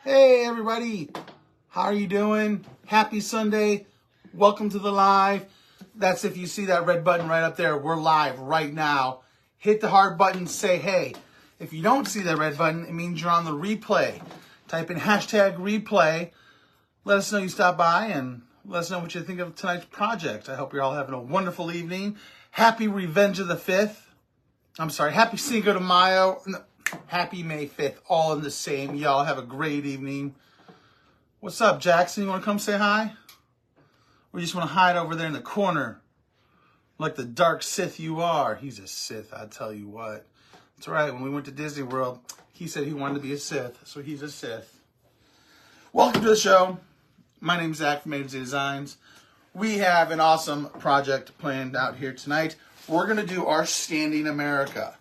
Hey everybody, how are you doing? Happy Sunday. Welcome to the live. That's if you see that red button right up there. We're live right now. Hit the heart button, say hey. If you don't see that red button, it means you're on the replay. Type in hashtag replay. Let us know you stopped by and let us know what you think of tonight's project. I hope you're all having a wonderful evening. Happy Revenge of the 5th. I'm sorry, happy Cinco de Mayo. No, happy May 5th. All in the same. Y'all have a great evening. What's up, Jackson? You want to come say hi? Or you just want to hide over there in the corner like the dark Sith you are? He's a Sith, I tell you what. That's right. When we went to Disney World, he said he wanted to be a Sith, so he's a Sith. Welcome to the show. My name's Zach from A to Z Designs. We have an awesome project planned out here tonight. We're going to do our Standing America.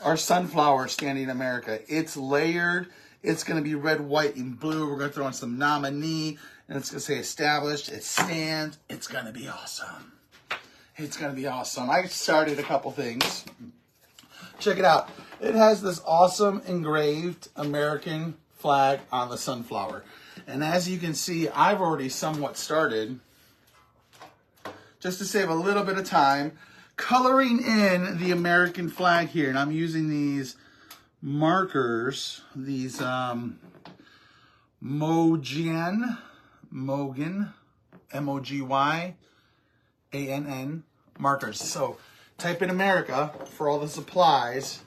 Our sunflower Standing America. It's layered. It's going to be red, white, and blue. We're going to throw in some nominee, and it's going to say established. It stands. It's going to be awesome. It's going to be awesome. I started a couple things. Check it out. It has this awesome engraved American flag on the sunflower. And as you can see, I've already somewhat started, just to save a little bit of time, coloring in the American flag here. And I'm using these markers, these Mogan, M-O-G-Y-A-N-N markers. So type in America for all the supplies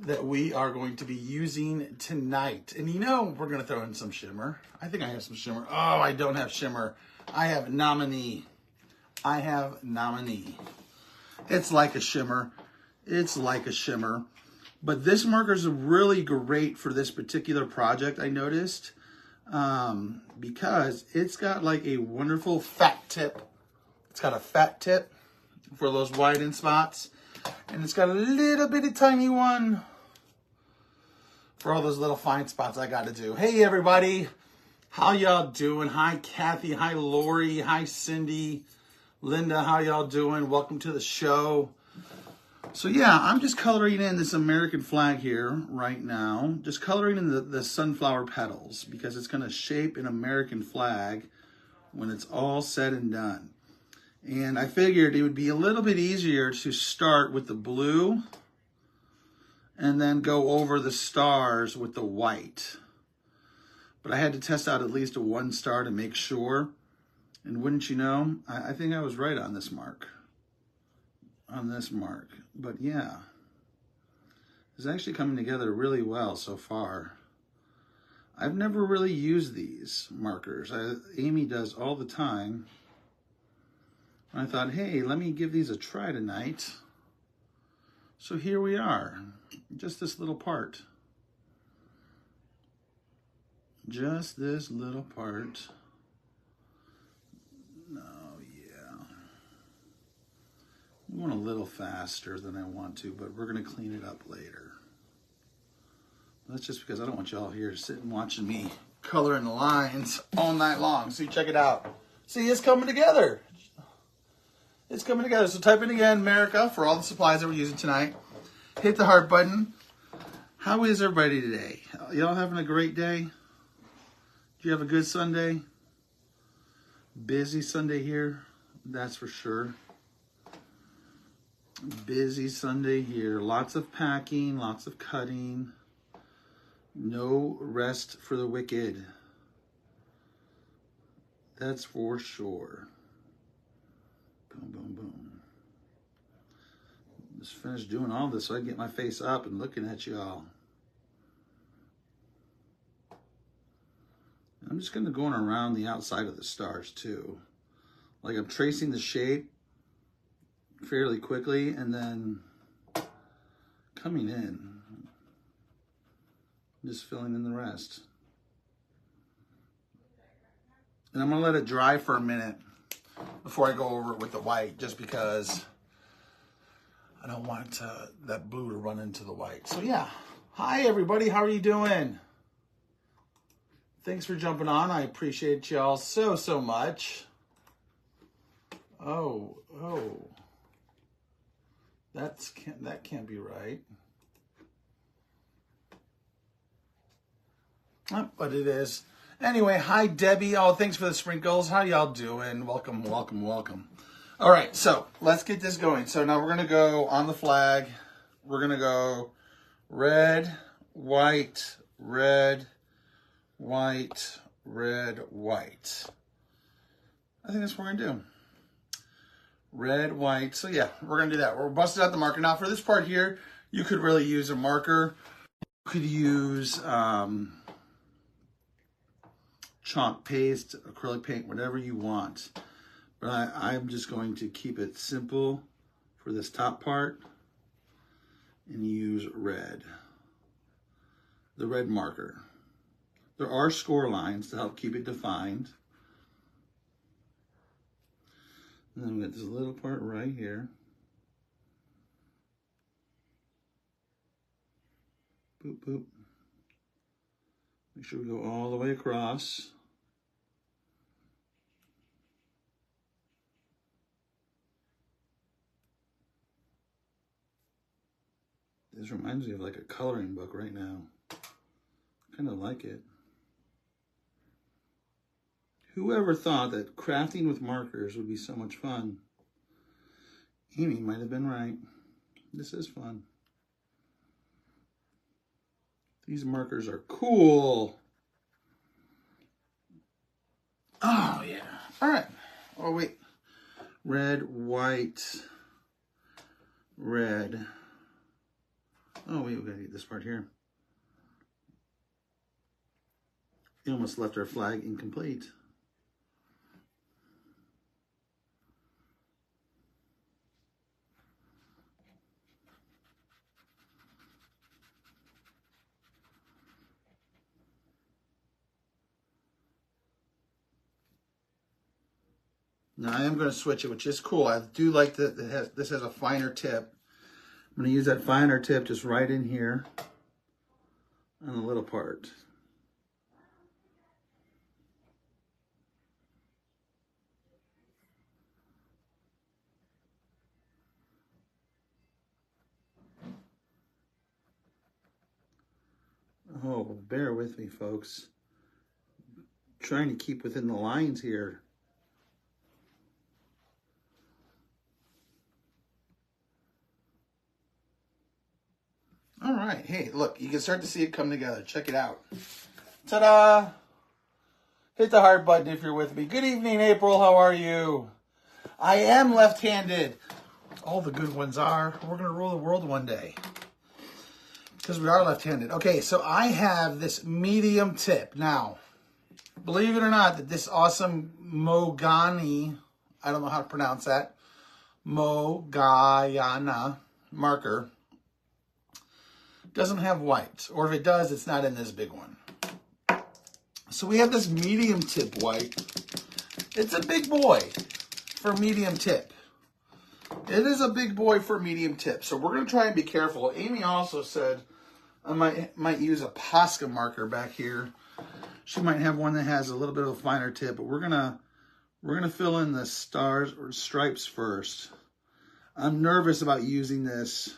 that we are going to be using tonight. And you know we're going to throw in some shimmer. I think I have some shimmer. Oh, I don't have shimmer. I have nominee. It's like a shimmer. It's like a shimmer. But this marker is really great for this particular project, I noticed, because it's got like a wonderful fat tip. It's got a fat tip for those widen spots. And it's got a little bitty tiny one for all those little fine spots I got to do. Hey, everybody. How y'all doing? Hi, Kathy. Hi, Lori. Hi, Cindy. Linda, how y'all doing? Welcome to the show. So yeah, I'm just coloring in this American flag here right now. Just coloring in the sunflower petals because it's going to shape an American flag when it's all said and done. And I figured it would be a little bit easier to start with the blue and then go over the stars with the white. But I had to test out at least one star to make sure. And wouldn't you know, I think I was right on this mark. But yeah, it's actually coming together really well so far. I've never really used these markers. Amy does all the time. I thought, hey, let me give these a try tonight. So here we are, just this little part. Just this little part. Oh, yeah. I want a little faster than I want to, but we're going to clean it up later. That's just because I don't want y'all here sitting watching me coloring the lines all night long. See, check it out. See, it's coming together. It's coming together. So type in again, America, for all the supplies that we're using tonight. Hit the heart button. How is everybody today? Y'all having a great day? Do you have a good Sunday? Busy Sunday here, that's for sure. Busy Sunday here. Lots of packing, lots of cutting. No rest for the wicked. That's for sure. Boom, boom, boom. Just finished doing all this so I can get my face up and looking at y'all. I'm just going to go around the outside of the stars too. Like I'm tracing the shape fairly quickly and then coming in. Just filling in the rest. And I'm going to let it dry for a minute before I go over it with the white, just because I don't want that blue to run into the white. So yeah. Hi everybody, how are you doing? Thanks for jumping on. I appreciate y'all so much. Oh. That can't be right. Oh, but it is. Anyway, hi, Debbie. Oh, thanks for the sprinkles. How y'all doing? Welcome, welcome, welcome. All right, so let's get this going. So now we're going to go on the flag. We're going to go red, white, red, white, red, white. I think that's what we're going to do. Red, white. So yeah, we're going to do that. We're busting out the marker. Now for this part here, you could really use a marker. You could use chalk paste, acrylic paint, whatever you want. But I'm just going to keep it simple for this top part and use red. The red marker. There are score lines to help keep it defined. And then we got this little part right here. Boop, boop. Make sure we go all the way across. This reminds me of like a coloring book right now. Kind of like it. Whoever thought that crafting with markers would be so much fun? Amy might have been right. This is fun. These markers are cool. Oh, yeah. All right. Oh, wait. Red, white, red. Oh, wait, we gotta get this part here. We almost left our flag incomplete. Now I am going to switch it, which is cool. I do like that this has a finer tip. I'm going to use that finer tip just right in here on the little part. Oh, bear with me, folks. Trying to keep within the lines here. All right. Hey, look, you can start to see it come together. Check it out. Ta-da! Hit the heart button if you're with me. Good evening, April. How are you? I am left-handed. All the good ones are. We're going to rule the world one day. Because we are left-handed. Okay, so I have this medium tip. Now, believe it or not, that this awesome Mogani, I don't know how to pronounce that, Mogayana marker, doesn't have white. Or if it does, it's not in this big one. So we have this medium tip white. It's a big boy for medium tip. It is a big boy for medium tip. So we're going to try and be careful. Amy also said I might use a Posca marker back here. She might have one that has a little bit of a finer tip, but we're gonna fill in the stars or stripes first. I'm nervous about using this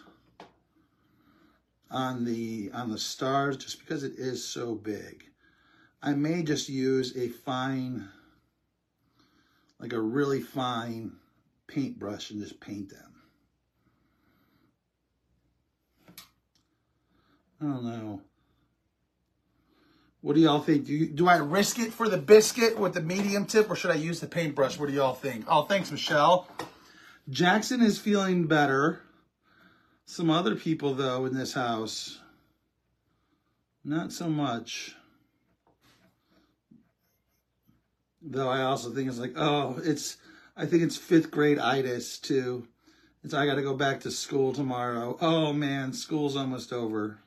on the stars just because it is so big. I may just use a fine, like a really fine paintbrush and just paint them. I don't know. What do y'all think? Do I risk it for the biscuit with the medium tip, or should I use the paintbrush? What do y'all think? Oh, thanks, Michelle. Jackson is feeling better. Some other people, though, in this house, not so much. Though I also think it's like, oh, I think it's 5th grade itis, too. I got to go back to school tomorrow. Oh, man, school's almost over.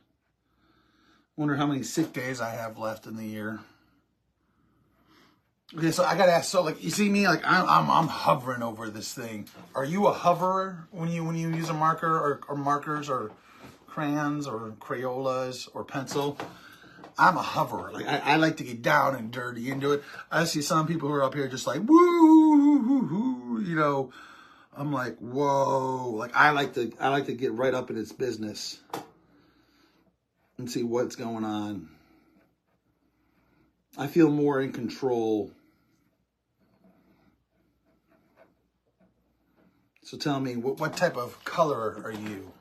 Wonder how many sick days I have left in the year. Okay, so I gotta ask. So, like, you see me, like, I'm hovering over this thing. Are you a hoverer when you use a marker or markers or crayons or Crayolas or pencil? I'm a hoverer. Like, I like to get down and dirty into it. I see some people who are up here just like woo, you know. I'm like, whoa. Like, I like to get right up in its business and see what's going on. I feel more in control. So tell me, what type of color are you?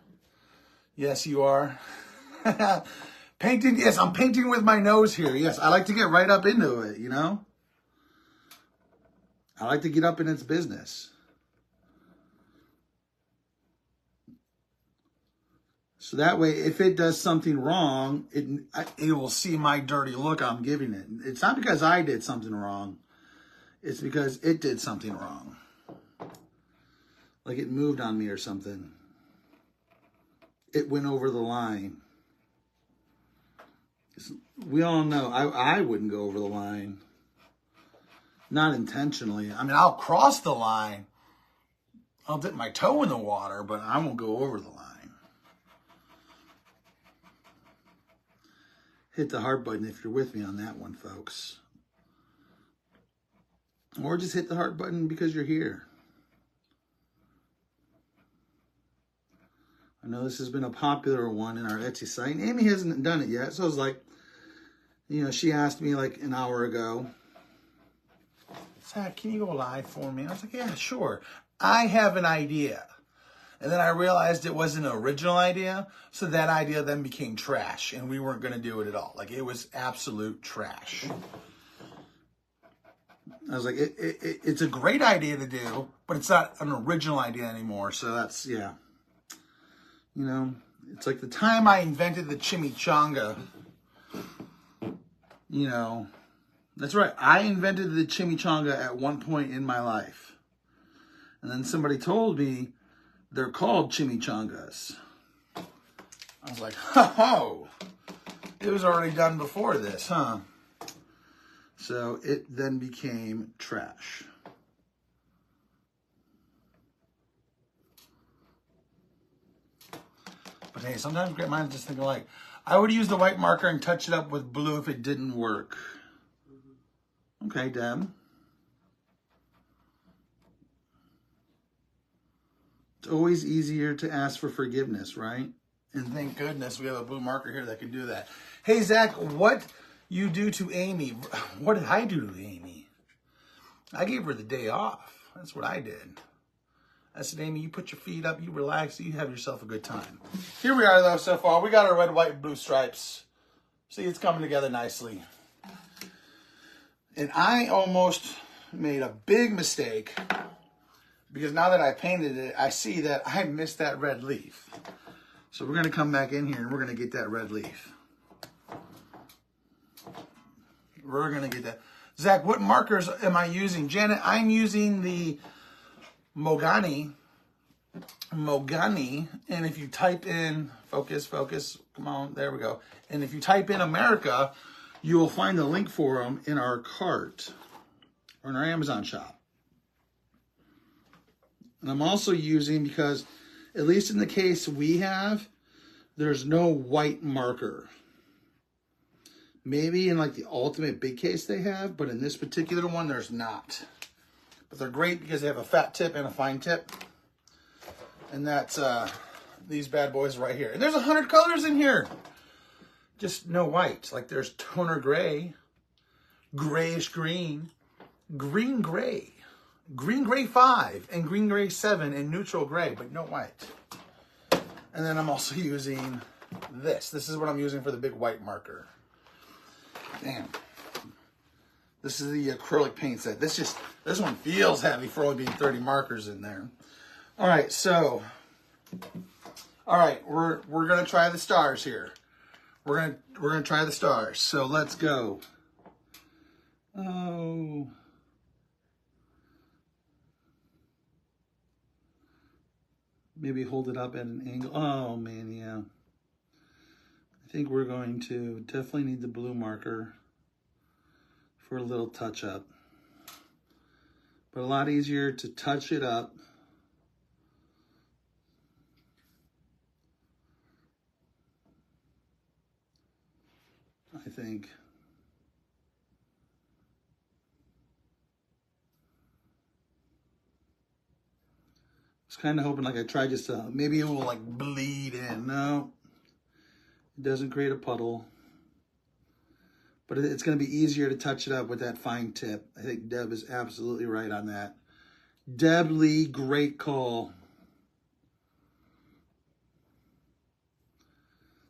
Yes, you are. Painting, yes, I'm painting with my nose here. Yes, I like to get right up into it, you know? I like to get up in its business. So that way, if it does something wrong, it will see my dirty look I'm giving it. It's not because I did something wrong. It's because it did something wrong. Like it moved on me or something. It went over the line. We all know I wouldn't go over the line. Not intentionally. I mean, I'll cross the line. I'll dip my toe in the water, but I won't go over the line. Hit the heart button if you're with me on that one, folks. Or just hit the heart button because you're here. I know this has been a popular one in our Etsy site. And Amy hasn't done it yet. So I was like, you know, she asked me like an hour ago, Zach, can you go live for me? I was like, yeah, sure. I have an idea. And then I realized it wasn't an original idea. So that idea then became trash. And we weren't going to do it at all. Like, it was absolute trash. I was like, it's a great idea to do, but it's not an original idea anymore. So that's, yeah. You know, it's like the time I invented the chimichanga. You know, that's right. I invented the chimichanga at one point in my life. And then somebody told me they're called chimichangas. I was like, oh, it was already done before this, huh? So it then became trash. But hey, sometimes great minds just think alike. I would use the white marker and touch it up with blue if it didn't work. Okay, Deb. It's always easier to ask for forgiveness, right? And thank goodness we have a blue marker here that can do that. Hey, Zach, what you do to Amy? What did I do to Amy? I gave her the day off. That's what I did. I said, Amy, you put your feet up, you relax, you have yourself a good time. Here we are, though, so far. We got our red, white, and blue stripes. See, it's coming together nicely. And I almost made a big mistake because now that I painted it, I see that I missed that red leaf. So we're going to come back in here and we're going to get that red leaf. We're going to get that. Zach, what markers am I using? Janet, I'm using the Mogami, and if you type in, focus, come on, there we go. And if you type in America, you will find the link for them in our cart or in our Amazon shop. And I'm also using, because at least in the case we have, there's no white marker. Maybe in like the ultimate big case they have, but in this particular one, there's not. But they're great because they have a fat tip and a fine tip. And that's these bad boys right here. And there's 100 colors in here. Just no white. Like there's toner gray, grayish green, green gray, green gray 5, and green gray 7, and neutral gray, but no white. And then I'm also using this. This is what I'm using for the big white marker. Damn. This is the acrylic paint set. This one feels heavy for only being 30 markers in there. All right, so, we're gonna try the stars here. We're gonna try the stars. So let's go. Oh. Maybe hold it up at an angle. Oh man, yeah. I think we're going to definitely need the blue marker for a little touch up. But a lot easier to touch it up. I think. I was kind of hoping like I tried just to, maybe it will like bleed in. No, it doesn't create a puddle. but it's going to be easier to touch it up with that fine tip. I think Deb is absolutely right on that. Deb Lee, great call.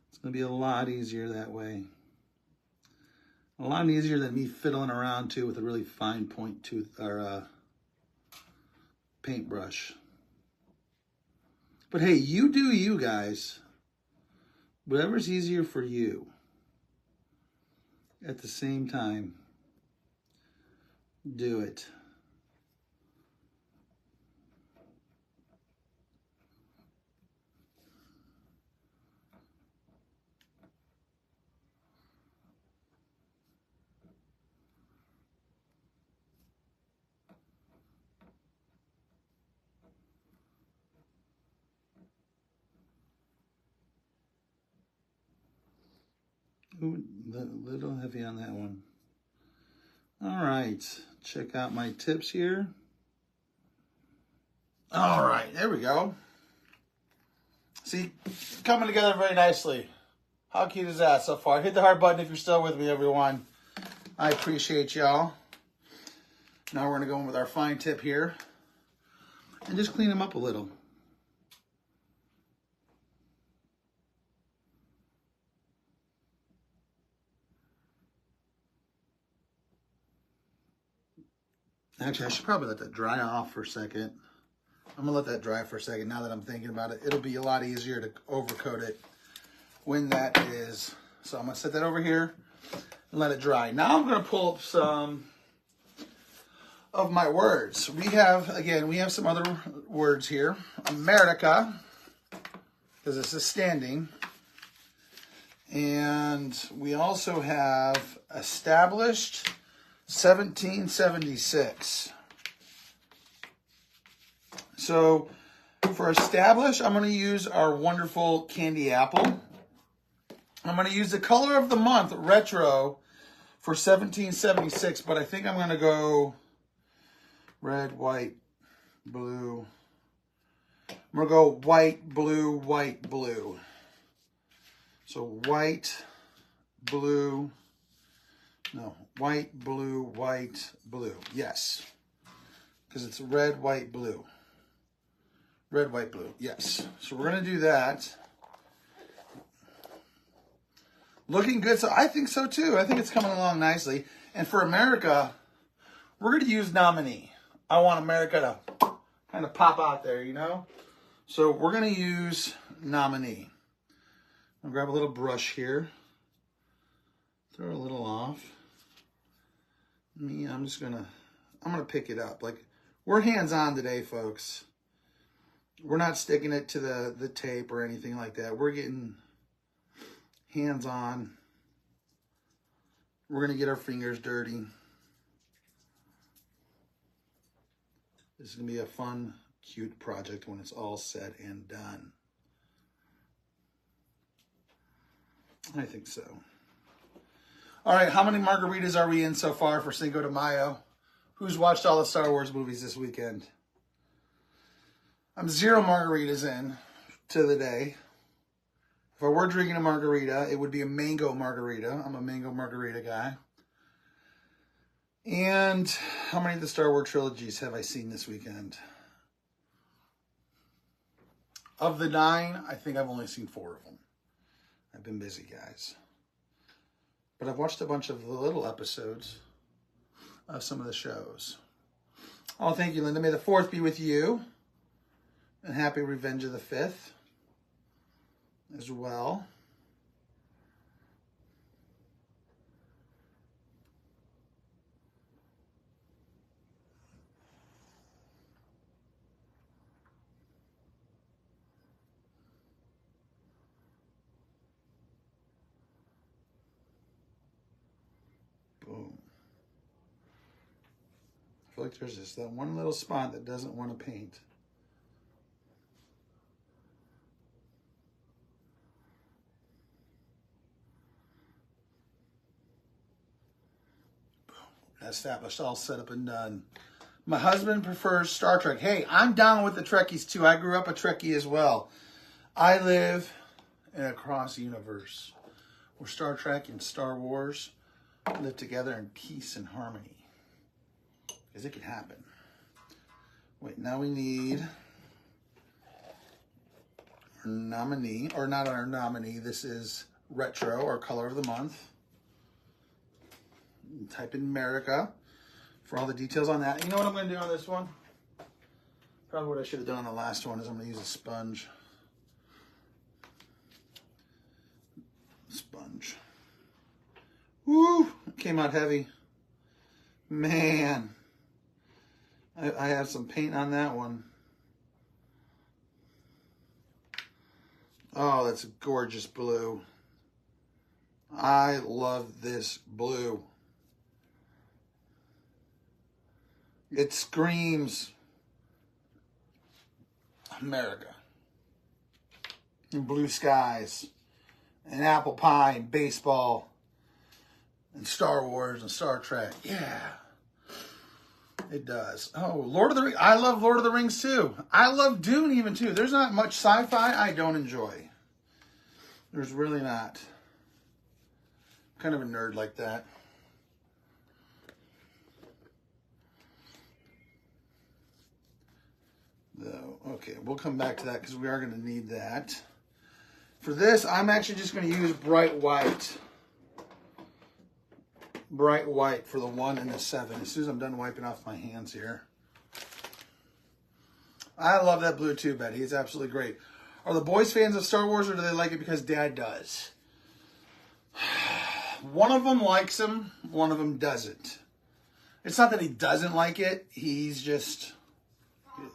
It's going to be a lot easier that way. A lot easier than me fiddling around too with a really fine point tooth or paintbrush. But hey, you do you, guys. Whatever's easier for you. At the same time, do it. Ooh, a little heavy on that one. All right, check out my tips here. All right, there we go. See, coming together very nicely. How cute is that so far? Hit the heart button if you're still with me, everyone. I appreciate y'all. Now we're going to go in with our fine tip here and just clean them up a little. Actually, I should probably let that dry off for a second. I'm going to let that dry for a second now that I'm thinking about it. It'll be a lot easier to overcoat it when that is. So I'm going to set that over here and let it dry. Now I'm going to pull up some of my words. We have some other words here. America, because this is standing. And we also have established 1776. So for establish, I'm going to use our wonderful candy apple. I'm going to use the color of the month, retro, for 1776, but I think I'm going to go red, white, blue. I'm going to go white, blue, white, blue. So white, blue, no, white, blue, white, blue. Yes. Because it's red, white, blue. Red, white, blue. Yes. So we're going to do that. Looking good. So I think so too. I think it's coming along nicely. And for America, we're going to use nominee. I want America to kind of pop out there, you know? So we're going to use nominee. I'll grab a little brush here. Throw a little off. I'm gonna pick it up. Like, we're hands-on today, folks. We're not sticking it to the tape or anything like that. We're getting hands-on. We're gonna get our fingers dirty. This is gonna be a fun, cute project when it's all said and done. I think so. All right, how many margaritas are we in so far for Cinco de Mayo? Who's watched all the Star Wars movies this weekend? I'm 0 margaritas in to the day. If I were drinking a margarita, it would be a mango margarita. I'm a mango margarita guy. And how many of the Star Wars trilogies have I seen this weekend? Of the 9, I think I've only seen 4 of them. I've been busy, guys. But I've watched a bunch of the little episodes of some of the shows. Oh, thank you, Linda. May the 4th be with you. And happy Revenge of the 5th as well. Boom. I feel like there's just that one little spot that doesn't want to paint. Boom. Established, all set up and done. My husband prefers Star Trek. Hey, I'm down with the Trekkies too. I grew up a Trekkie as well. I live in a cross universe where Star Trek and Star Wars live together in peace and harmony. Because it can happen. Wait, now we need our nominee, or not our nominee. This is retro, or color of the month. Type in America for all the details on that. You know what I'm going to do on this one? Probably what I should have done on the last one is I'm going to use a sponge. Sponge. Woo! Came out heavy. Man. I have some paint on that one. Oh, that's a gorgeous blue. I love this blue. It screams America. And blue skies. And apple pie and baseball. And Star Wars and Star Trek. Yeah. It does. Oh, Lord of the Rings. I love Lord of the Rings too. I love Dune even too. There's not much sci-fi I don't enjoy. There's really not. I'm kind of a nerd like that. Though, okay, we'll come back to that because we are going to need that. For this, I'm actually just going to use bright white. Bright white for the 1 and the 7. As soon as I'm done wiping off my hands here. I love that blue too, Betty. It's absolutely great. Are the boys fans of Star Wars, or do they like it because Dad does? One of them likes him, one of them doesn't. It's not that he doesn't like it. He's just,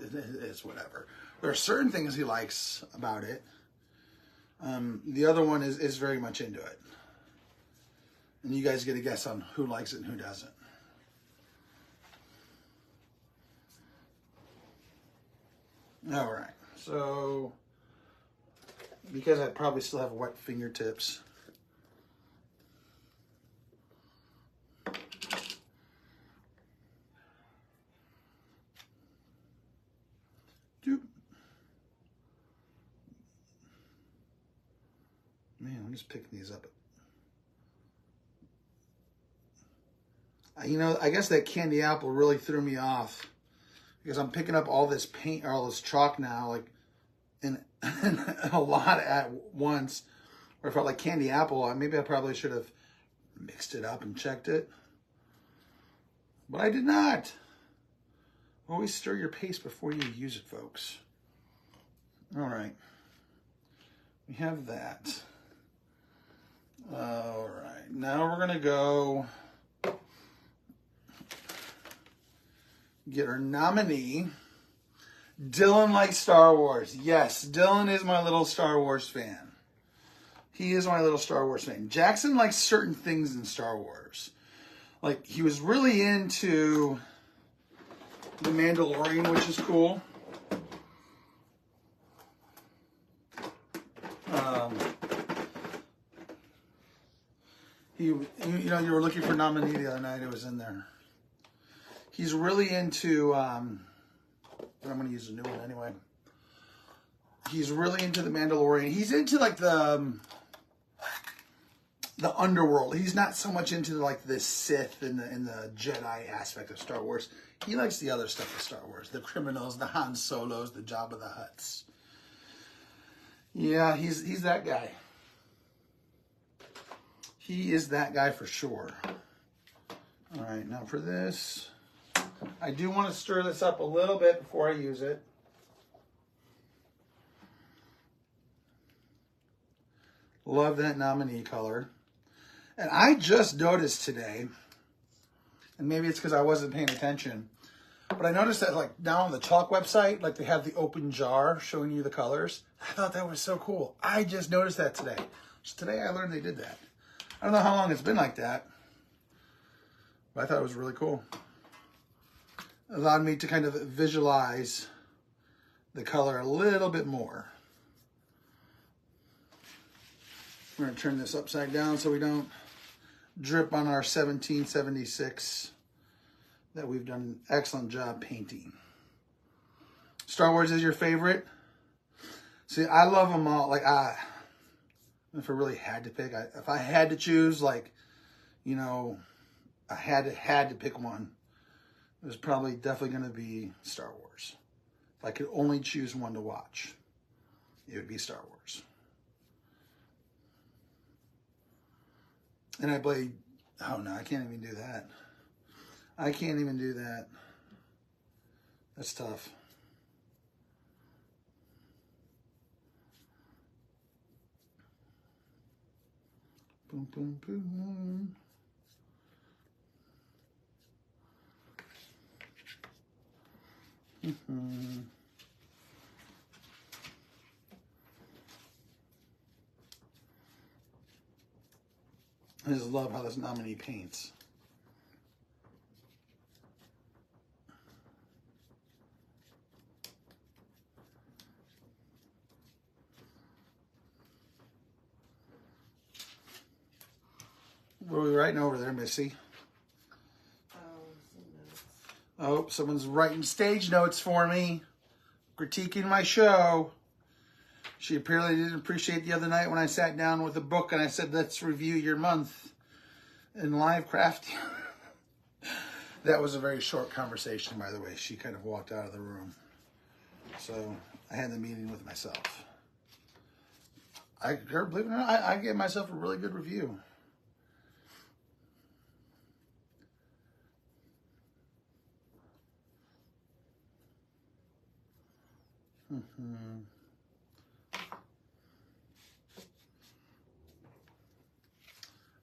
it's whatever. There are certain things he likes about it. The other one is very much into it. And you guys get a guess on who likes it and who doesn't. All right. So, because I probably still have wet fingertips. Man, I'm just picking these up. You know, I guess that candy apple really threw me off because I'm picking up all this paint or all this chalk now, like in a lot at once. Or if I felt like candy apple, maybe I probably should have mixed it up and checked it. But I did not. Always stir your paste before you use it, folks. All right. We have that. All right. Now we're going to go get our nominee. Dylan likes Star Wars. Yes, Dylan is my little Star Wars fan. He is my little Star Wars fan. Jackson likes certain things in Star Wars. Like, he was really into The Mandalorian, which is cool. You know, you were looking for nominee the other night. It was in there. He's really into, but I'm going to use a new one anyway. He's really into The Mandalorian. He's into like the underworld. He's not so much into like the Sith and the Jedi aspect of Star Wars. He likes the other stuff of Star Wars. The criminals, the Han Solos, the Jabba the Hutts. Yeah, he's that guy. He is that guy for sure. All right, now for this, I do want to stir this up a little bit before I use it. Love that nominee color. And I just noticed today, and maybe it's because I wasn't paying attention, but I noticed that like now on the chalk website, like they have the open jar showing you the colors. I thought that was so cool. I just noticed that today. So today I learned they did that. I don't know how long it's been like that, but I thought it was really cool. It allowed me to kind of visualize the color a little bit more. We're going to turn this upside down so we don't drip on our 1776 that we've done an excellent job painting. Star Wars is your favorite? See, I love them all. Like, if I really had to pick, if I had to choose, like, you know, I had to pick one, it was probably definitely going to be Star Wars. If I could only choose one to watch, it would be Star Wars. And I played, oh no, I can't even do that. I can't even do that. That's tough. Boom, boom, boom. I just love how this nominee paints. What are we writing over there, Missy? Oh, someone's writing stage notes for me, critiquing my show. She apparently didn't appreciate the other night when I sat down with a book and I said, let's review your month in live crafting. That was a very short conversation, by the way. She kind of walked out of the room. So I had the meeting with myself. Believe it or not, I gave myself a really good review.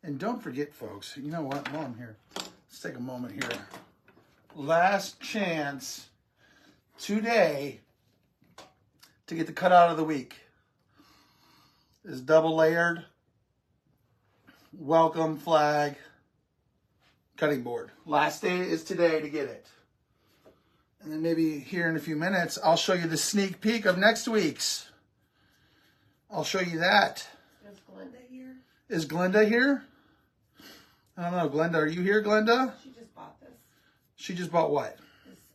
And don't forget, folks, you know what? While I'm here, let's take a moment here. Last chance today to get the cutout of the week. Is double layered welcome flag cutting board. Last day is today to get it. And then maybe here in a few minutes, I'll show you the sneak peek of next week's. I'll show you that. Is Glenda here? Is Glenda here? I don't know. Glenda, are you here, Glenda? She just bought this. She just bought what?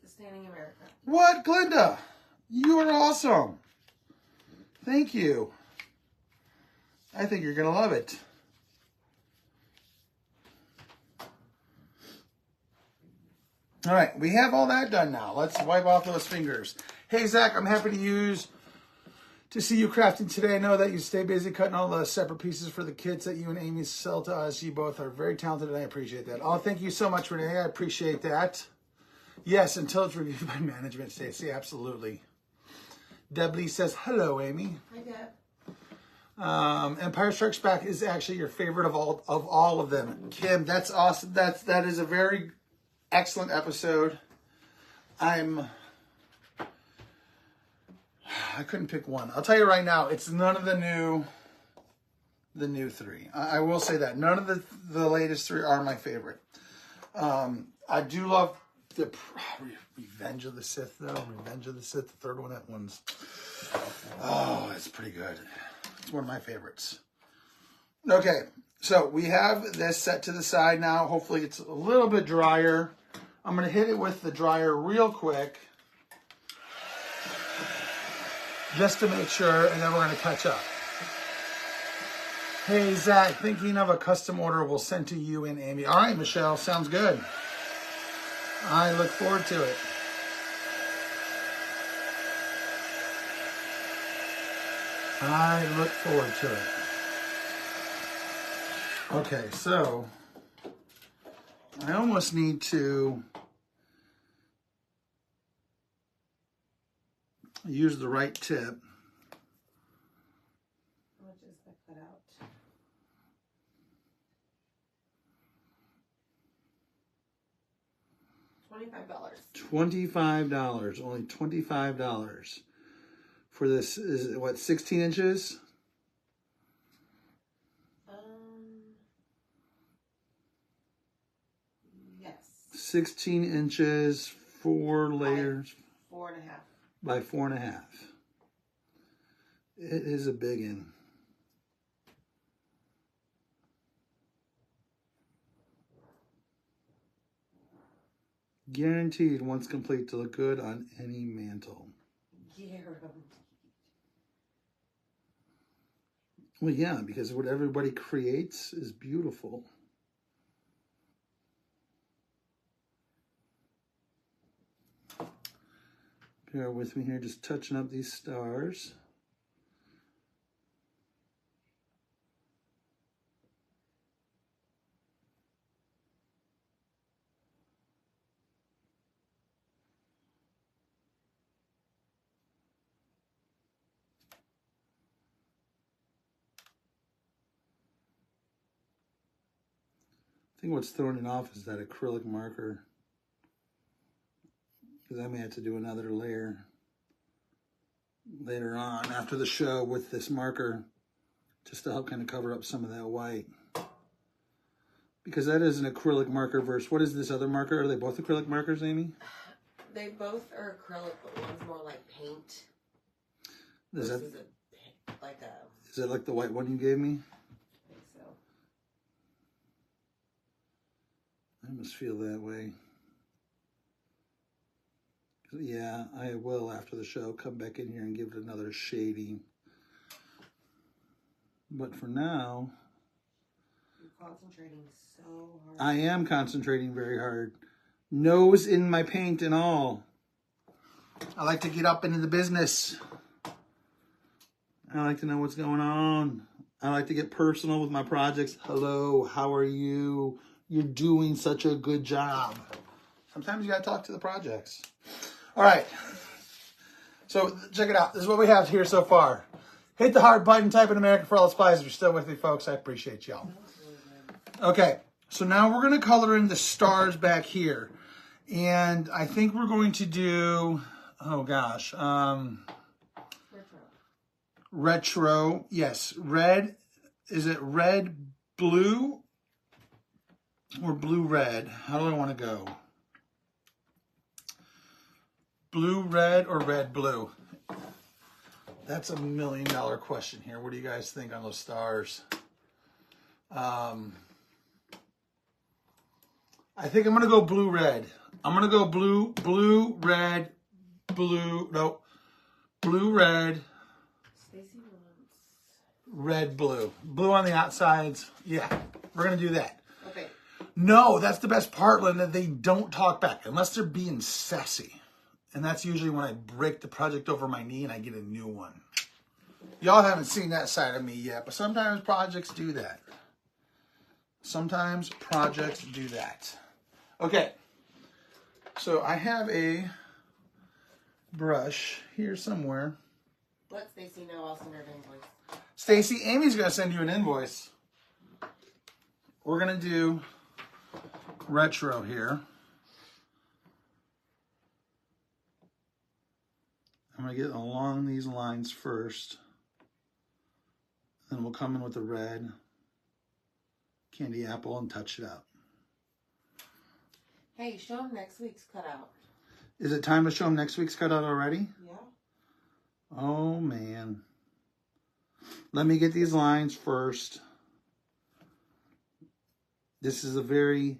This Standing America. What, Glenda? You are awesome. Thank you. I think you're going to love it. All right, we have all that done now. Let's wipe off those fingers. Hey, Zach, I'm happy to see you crafting today. I know that you stay busy cutting all the separate pieces for the kits that you and Amy sell to us. You both are very talented, and I appreciate that. Oh, thank you so much, Renee. I appreciate that. Yes, until it's reviewed by management, Stacey. Absolutely. Deb Lee says, hello, Amy. Hi, Deb. Empire Strikes Back is actually your favorite of all of them. Kim, that's awesome. That is a very excellent episode. I couldn't pick one. I'll tell you right now, it's none of the new three. I will say that none of the latest three are my favorite. I do love the Revenge of the Sith, though. Revenge of the Sith, the third one. That one's it's pretty good. It's one of my favorites. Okay, so we have this set to the side now. Hopefully it's a little bit drier. I'm going to hit it with the dryer real quick, just to make sure, and then we're going to catch up. Hey, Zach, thinking of a custom order we'll send to you and Amy. All right, Michelle, sounds good. I look forward to it. I look forward to it. Okay, so I almost need to use the right tip. How much is that cut out? $25. $25. Only $25 for this. Is it what, 16 inches? Yes. 16 inches, 4 layers. 4.5. By 4.5. It is a big one. Guaranteed, once complete, to look good on any mantle. Guaranteed. Well, yeah, because what everybody creates is beautiful. Bear with me here, just touching up these stars. I think what's throwing it off is that acrylic marker, because I may have to do another layer later on after the show with this marker just to help kind of cover up some of that white. Because that is an acrylic marker versus, what is this other marker? Are they both acrylic markers, Amy? They both are acrylic, but one's more like paint. Is This that is like a... Is that like the white one you gave me? I think so. I must feel that way. Yeah, I will after the show come back in here and give it another shading. But for now, You're concentrating so hard. I am concentrating very hard. Nose in my paint and all. I like to get up into the business. I like to know what's going on. I like to get personal with my projects. Hello, how are you? You're doing such a good job. Sometimes you gotta talk to the projects. All right, so check it out. This is what we have here so far. Hit the heart button, type in American for all supplies. If you're still with me, folks, I appreciate y'all. Okay, so now we're gonna color in the stars back here. And I think we're going to do, oh gosh, retro, yes, red, is it red, blue, or blue, red? How do I want to go? Blue, red, or red, blue? That's $1 million question here. What do you guys think on those stars? I think I'm going to go blue, red. I'm going to go blue, red, blue, no, blue, red, Stacy wants... red, blue. Blue on the outsides. Yeah, we're going to do that. Okay. No, that's the best part, Linda. They don't talk back unless they're being sassy. And that's usually when I break the project over my knee and I get a new one. Y'all haven't seen that side of me yet, but sometimes projects do that. Sometimes projects do that. Okay. So I have a brush here somewhere. Let Stacy know I'll send her an invoice. Stacy, Amy's going to send you an invoice. We're going to do retro here. I'm going to get along these lines first. Then we'll come in with the red candy apple and touch it up. Hey, show them next week's cutout. Is it time to show them next week's cutout already? Yeah. Oh, man. Let me get these lines first. This is a very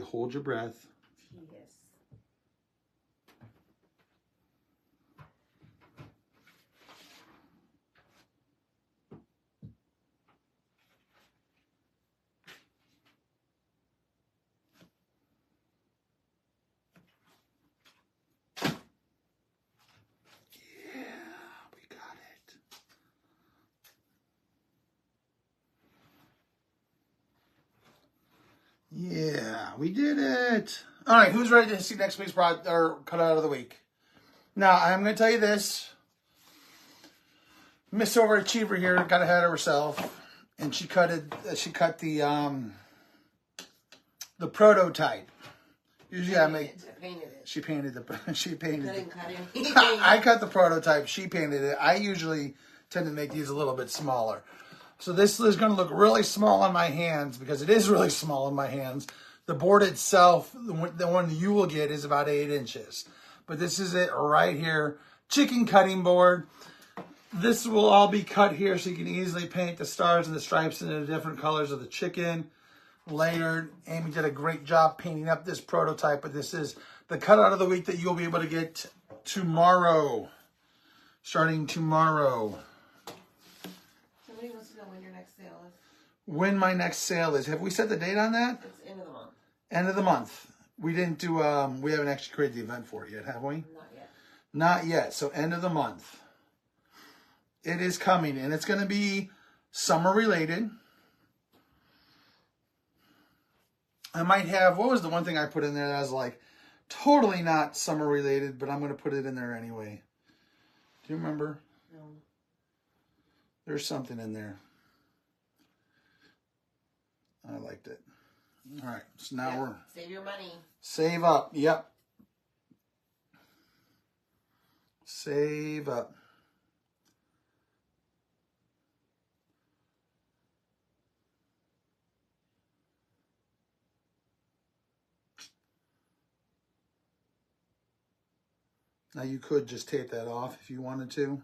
hold your breath. Yes. Yeah, we did it. All right, who's ready to see next week's cutout of the week? Now, I'm going to tell you this. Miss Overachiever here got ahead of herself, and she cut the prototype. Usually she painted Couldn't cut anything. I cut the prototype. She painted it. I usually tend to make these a little bit smaller. So this is going to look really small on my hands because it is really small in my hands. The board itself, the one you will get, is about 8 inches. But this is it right here. Chicken cutting board. This will all be cut here so you can easily paint the stars and the stripes in the different colors of the chicken. Layered. Amy did a great job painting up this prototype, but this is the cutout of the week that you'll be able to get tomorrow. Starting tomorrow. Somebody wants to know when your next sale is. When my next sale is. Have we set the date on that? It's end of the month. End of the month. We didn't do, we haven't actually created the event for it yet, have we? Not yet. Not yet. So end of the month. It is coming, and it's going to be summer related. I might have, what was the one thing I put in there that was like totally not summer related, but I'm going to put it in there anyway. Do you remember? No. There's something in there. I liked it. All right, so now we're... Save your money. Save up, yep. Save up. Now you could just tape that off if you wanted to.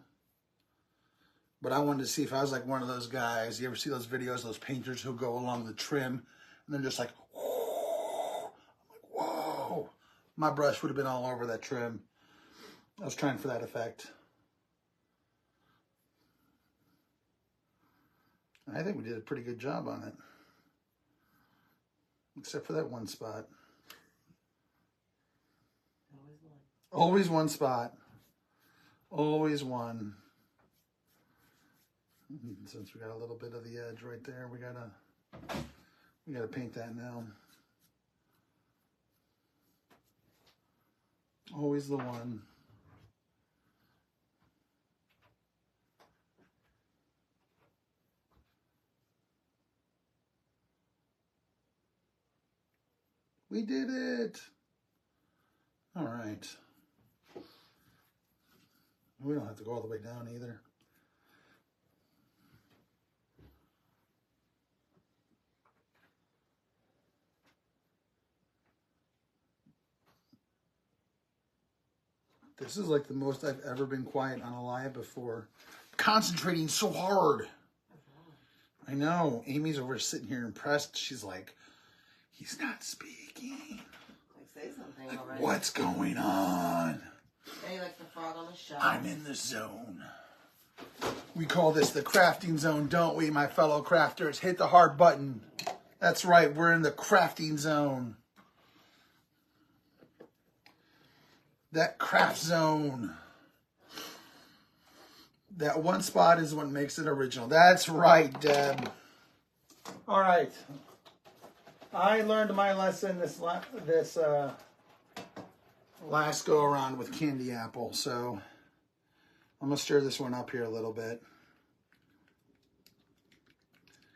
But I wanted to see if I was like one of those guys. You ever see those videos, those painters who go along the trim and they're just like, whoa. I'm like, whoa. My brush would have been all over that trim. I was trying for that effect. I think we did a pretty good job on it. Except for that one spot. Always one spot. Always one. Since we got a little bit of the edge right there, we gotta paint that now. Always the one. We did it. All right. We don't have to go all the way down either. This is like the most I've ever been quiet on a live before. Concentrating so hard. I know. Amy's over sitting here impressed. She's like, he's not speaking. Like, say something Like, already. what's going on? Hey, like the frog on the shelf. I'm in the zone. We call this the crafting zone, don't we, my fellow crafters? Hit the hard button. That's right, we're in the crafting zone. That craft zone. That one spot is what makes it original. That's right, Deb. All right. I learned my lesson this last go around with candy apple, so I'm gonna stir this one up here a little bit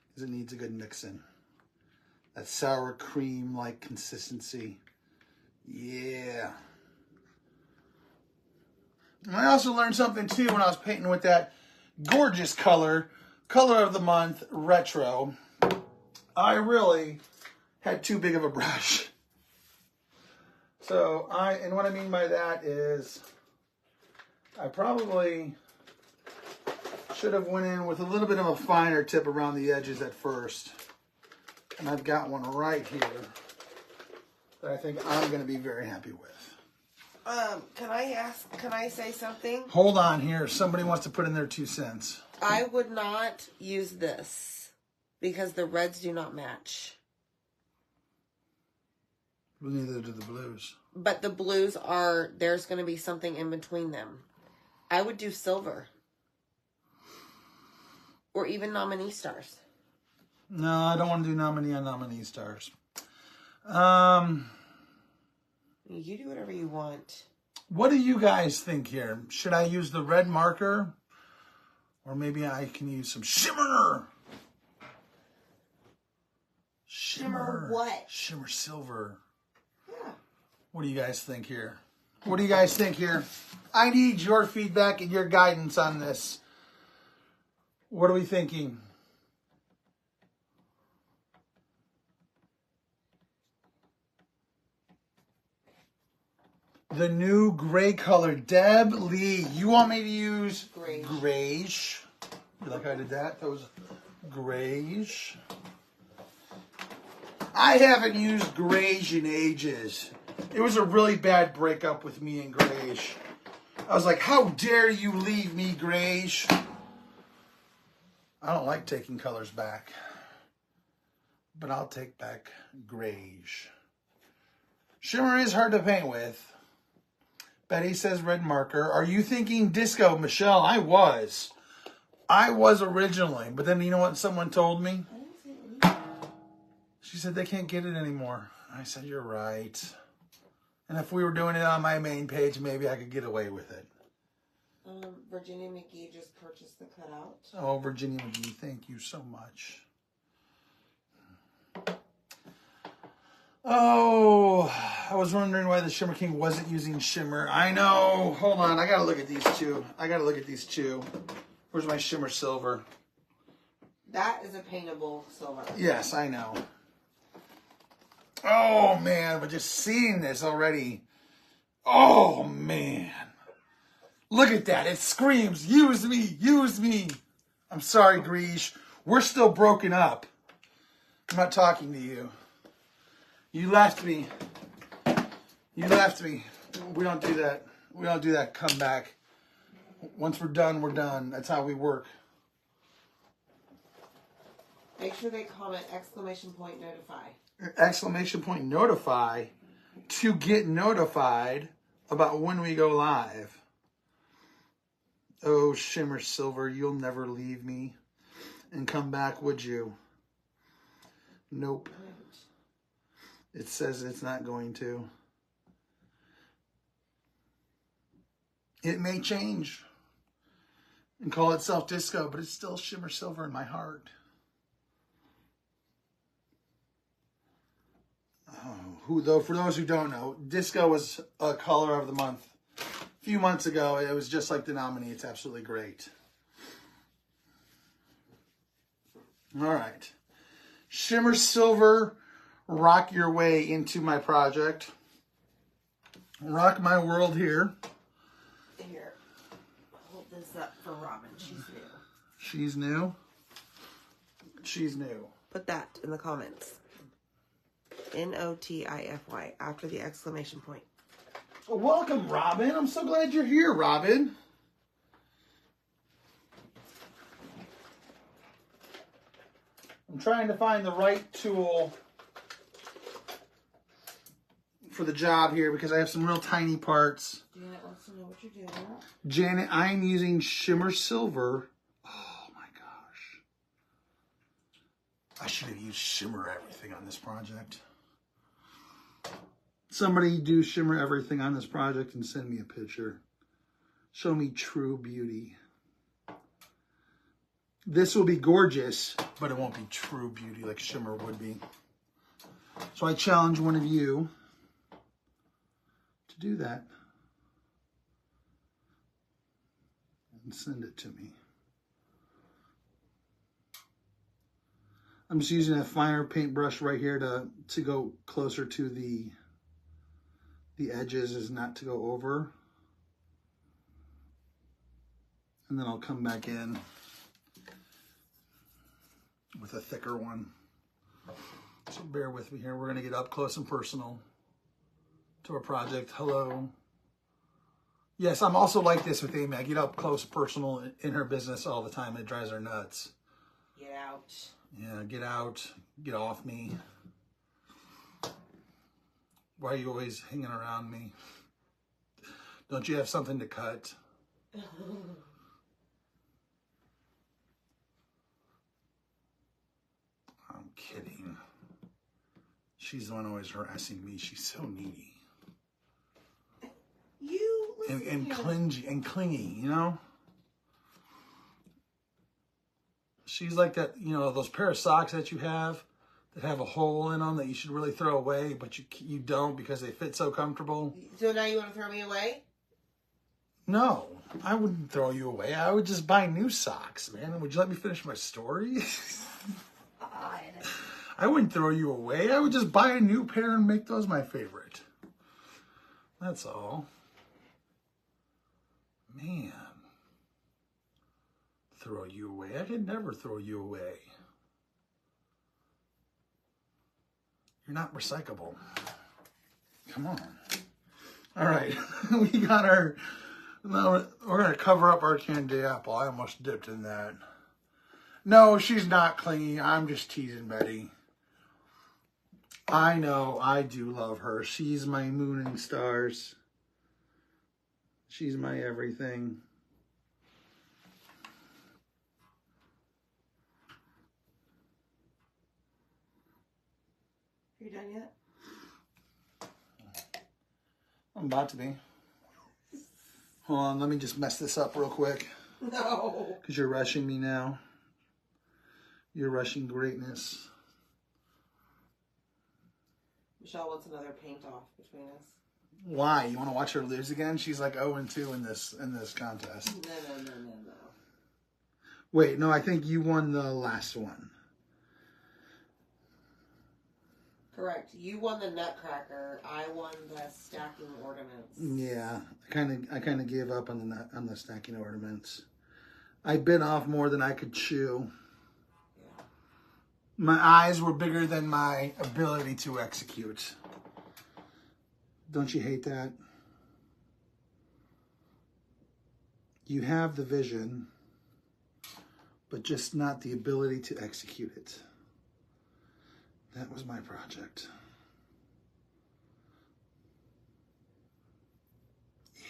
because it needs a good mixing. That sour cream like consistency. Yeah. And I also learned something too when I was painting with that gorgeous color of the month, retro. I really had too big of a brush. So and what I mean by that is I probably should have went in with a little bit of a finer tip around the edges at first. And I've got one right here that I think I'm going to be very happy with. Can I say something? Hold on here. Somebody wants to put in their 2 cents. I would not use this because the reds do not match. Well, neither do the blues. But the blues there's going to be something in between them. I would do silver. Or even nominee stars. No, I don't want to do nominee on nominee stars. You do whatever you want. What do you guys think here? Should I use the red marker? Or maybe I can use some shimmer. Shimmer what? Shimmer silver. Yeah. What do you guys think here? What do you guys think here? I need your feedback and your guidance on this. What are we thinking? The new gray color. Deb Lee, you want me to use grayish? You like how I did that? That was grayish. I haven't used grayish in ages. It was a really bad breakup with me and grayish. I was like, how dare you leave me, grayish? I don't like taking colors back. But I'll take back grayish. Shimmer is hard to paint with. Betty says red marker. Are you thinking disco, Michelle? I was. I was originally. But then you know what someone told me? She said they can't get it anymore. I said, you're right. And if we were doing it on my main page, maybe I could get away with it. Virginia McGee just purchased the cutout. Oh, Virginia McGee, thank you so much. Oh, I was wondering why the Shimmer King wasn't using shimmer. I know. Hold on. I got to look at these two. Where's my shimmer silver? That is a paintable silver. Yes, I know. Oh, man. But just seeing this already. Oh, man. Look at that. It screams, use me, use me. I'm sorry, Greesh. We're still broken up. I'm not talking to you. You left me. You left me. We don't do that. We don't do that comeback. Once we're done, we're done. That's how we work. Make sure they comment exclamation point notify. Exclamation point notify to get notified about when we go live. Oh, Shimmer Silver, you'll never leave me and come back, would you? Nope. It says it's not going to. It may change and call itself disco, but it's still Shimmer Silver in my heart. Oh, for those who don't know, disco was a color of the month. A few months ago, it was just like the nominee. It's absolutely great. All right. Shimmer Silver, rock your way into my project. Rock my world here. Here. Hold this up for Robin. She's new. She's new? She's new. Put that in the comments. Notify after the exclamation point. Welcome, Robin. I'm so glad you're here, Robin. I'm trying to find the right tool for the job here because I have some real tiny parts. Janet wants to know what you're doing. Janet, I'm using Shimmer Silver. Oh my gosh. I should have used Shimmer Everything on this project. Somebody do Shimmer Everything on this project and send me a picture. Show me true beauty. This will be gorgeous, but it won't be true beauty like Shimmer would be. So I challenge one of you to do that and send it to me. I'm just using a finer paintbrush right here to go closer to the edges, is not to go over. And then I'll come back in with a thicker one. So bear with me here. We're going to get up close and personal to our project. Hello. Yes, I'm also like this with Amy. I get up close and personal in her business all the time. It drives her nuts. Get out. Yeah, get out. Get off me. Why are you always hanging around me? Don't you have something to cut? I'm kidding. She's the one always harassing me. She's so needy. You listen and clingy, you know? She's like that, you know, those pair of socks that you have that have a hole in them that you should really throw away, but you don't because they fit so comfortable. So now you want to throw me away? No, I wouldn't throw you away. I would just buy new socks, man. Would you let me finish my story? I wouldn't throw you away. I would just buy a new pair and make those my favorite. That's all. Man. Throw you away. I could never throw you away. You're not recyclable. Come on. All right. We got our... Now we're going to cover up our candy apple. I almost dipped in that. No, she's not clingy. I'm just teasing Betty. I know, I do love her. She's my moon and stars. She's my everything. Are you done yet? I'm about to be. Hold on, let me just mess this up real quick. No. Because you're rushing me now. You're rushing greatness. Michelle wants another paint off between us. Why? You want to watch her lose again? She's like 0-2 in this contest. No. Wait, no, I think you won the last one. Correct. You won the Nutcracker. I won the stacking ornaments. Yeah, I kind of gave up on the stacking ornaments. I bit off more than I could chew. Yeah. My eyes were bigger than my ability to execute. Don't you hate that? You have the vision, but just not the ability to execute it. That was my project. Yeah.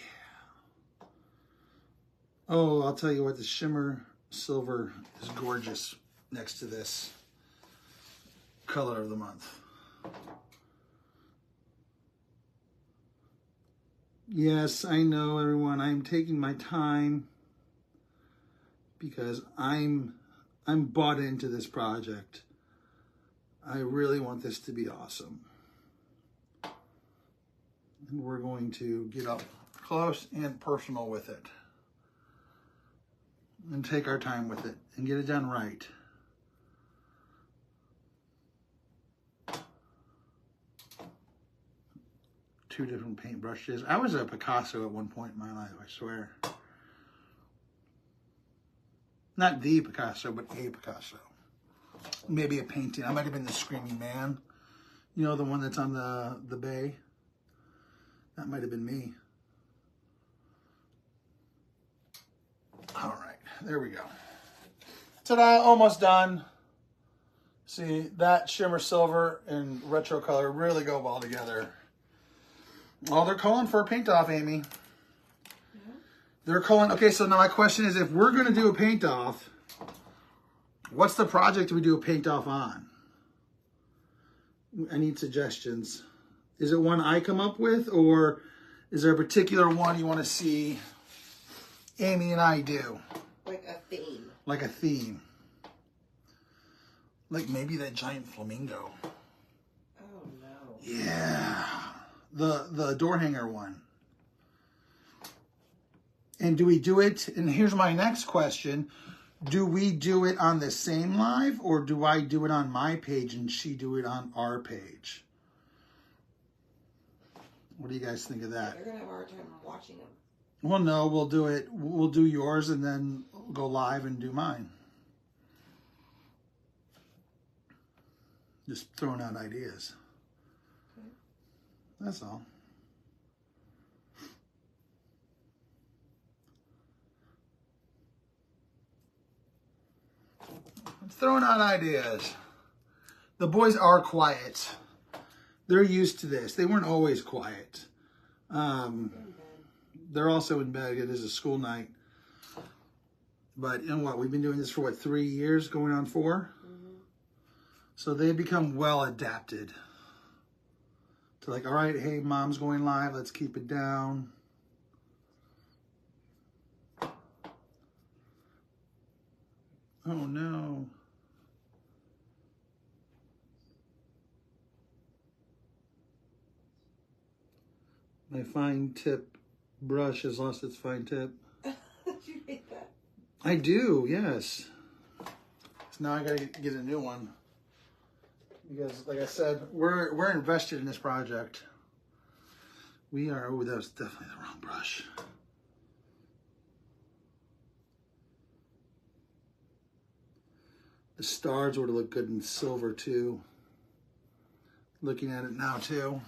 Oh, I'll tell you what, the shimmer silver is gorgeous next to this color of the month. Yes, I know, everyone. I'm taking my time because I'm bought into this project. I really want this to be awesome. And we're going to get up close and personal with it. And take our time with it and get it done right. Two different paintbrushes. I was a Picasso at one point in my life, I swear. Not the Picasso, but a Picasso. Maybe a painting. I might have been the Screaming Man. You know, the one that's on the bay? That might have been me. All right, there we go. Ta-da, almost done. See, that shimmer silver and retro color really go well together. Oh, they're calling for a paint off, Amy. Yeah. They're calling. Okay, so now my question is, if we're going to do a paint off, what's the project we do a paint off on? I need suggestions. Is it one I come up with, or is there a particular one you want to see Amy and I do? Like a theme. Like a theme. Like maybe that giant flamingo. Oh no. Yeah. The door hanger one. And do we do it? And here's my next question. Do we do it on the same live, or do I do it on my page and she do it on our page? What do you guys think of that? You're going to have a hard time watching them. Well, no, we'll do it. We'll do yours and then go live and do mine. Just throwing out ideas. Okay. That's all. I'm throwing out ideas. The boys are quiet. They're used to this. They weren't always quiet. They're also in bed. It is a school night. But you know what? We've been doing this for, what, 3 years, going on 4? Mm-hmm. So they've become well adapted to, like, all right, hey, mom's going live. Let's keep it down. Oh, no. My fine tip brush has lost its fine tip. Did you hate that? I do, yes. So now I gotta get a new one. Because, like I said, we're invested in this project. We are. Oh, that was definitely the wrong brush. The stars would have looked good in silver too. Looking at it now too.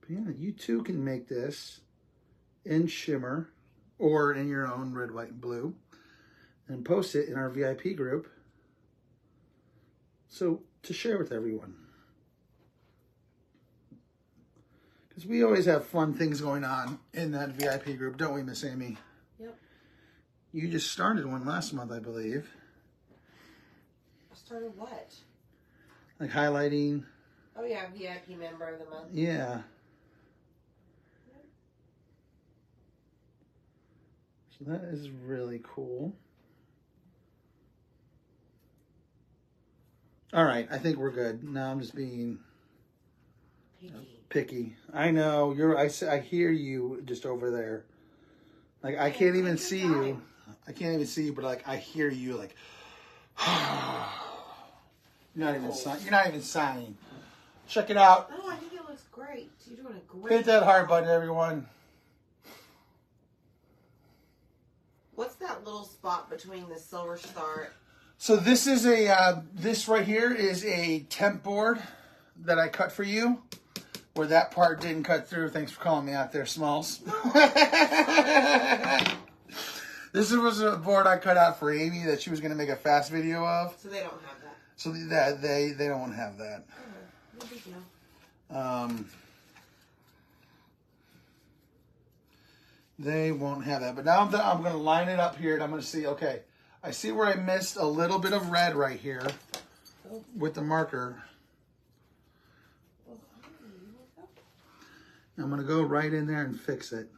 But yeah, you too can make this in shimmer or in your own red, white, and blue, and post it in our VIP group. So to share with everyone. Because we always have fun things going on in that VIP group, don't we, Miss Amy? Yep. You just started one last month, I believe. Started what? Like highlighting. Oh yeah, VIP member of the month. Yeah. So that is really cool. All right, I think we're good. Now I'm just being picky. I know I hear you just over there. Like I can't even see you. I can't even see you, but like I hear you. Like you're not even sighing. Check it out. Oh, I think it looks great. You're doing a great. Hit that heart button, everyone. What's that little spot between the silver star? So this is this right here is a temp board that I cut for you, where that part didn't cut through. Thanks for calling me out there, Smalls. This was a board I cut out for Amy that she was going to make a fast video of. So they don't have that. So that they don't have that. No big deal. They won't have that. But now I'm going to line it up here, and I'm going to see, okay, I see where I missed a little bit of red right here with the marker. I'm going to go right in there and fix it.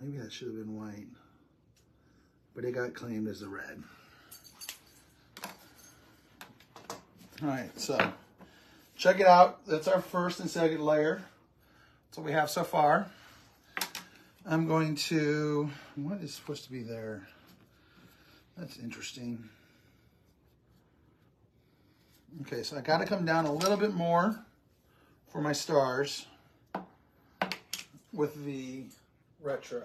Maybe that should have been white, but it got claimed as a red. All right, so check it out. That's our first and second layer. That's what we have so far. I'm going to, what is supposed to be there? That's interesting. Okay, so I got to come down a little bit more for my stars with the retro.